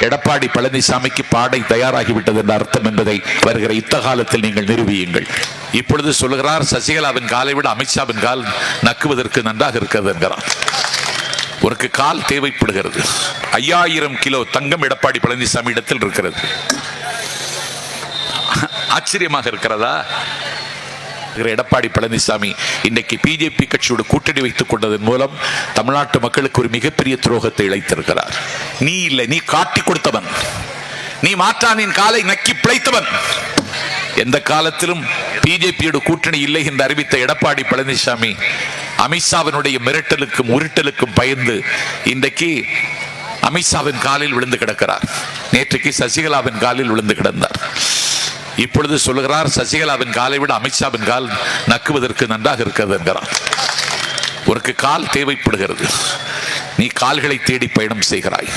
எடப்பாடி பழனிசாமிக்கு பாடை தயாராகிவிட்டது என்ற அர்த்தம் என்பதை வருகிற இத்தகாலத்தில் நீங்கள் நிரூபியுங்கள். இப்பொழுது சொல்லுகிறார், சசிகலாவின் காலை விட அமித்ஷாவின் கால் நக்குவதற்கு நன்றாக இருக்கிறது என்கிறார். ஒரு கால் தேவைப்படுகிறது. 5000 கிலோ தங்கம் எடப்பாடி பழனிசாமி இடத்தில் இருக்கிறது. ஆச்சரியமாக இருக்கிறதா? எடப்பாடி பழனிசாமி இன்றைக்கு பிஜேபி கட்சியோடு கூட்டணி வைத்துக் கொண்டதன் மூலம் தமிழ்நாட்டு மக்களுக்கு ஒரு மிகப்பெரிய துரோகத்தை இழைத்திருக்கிறார். நீ இல்லை, நீ காட்டி கொடுத்தவன், நீ மாற்றானின் காலை நக்கி பிழைத்தவன். எந்த காலத்திலும் பிஜேபியோடு கூட்டணி இல்லை என்று அறிவித்த எடப்பாடி பழனிசாமி அமித்ஷாவினுடைய மிரட்டலுக்கும் உருட்டலுக்கும் பயந்து இன்றைக்கு அமித்ஷாவின் காலில் விழுந்து கிடக்கிறார். நேற்றைக்கு சசிகலாவின் காலில் விழுந்து கிடந்தார். இப்பொழுது சொல்லுகிறார், சசிகலாவின் காலை விட அமித்ஷாவின் கால் நக்குவதற்கு நன்றாக இருக்கிறது என்கிறார். ஒரு கால் தேவைப்படுகிறது. நீ கால்களை தேடி பயணம் செய்கிறாய்.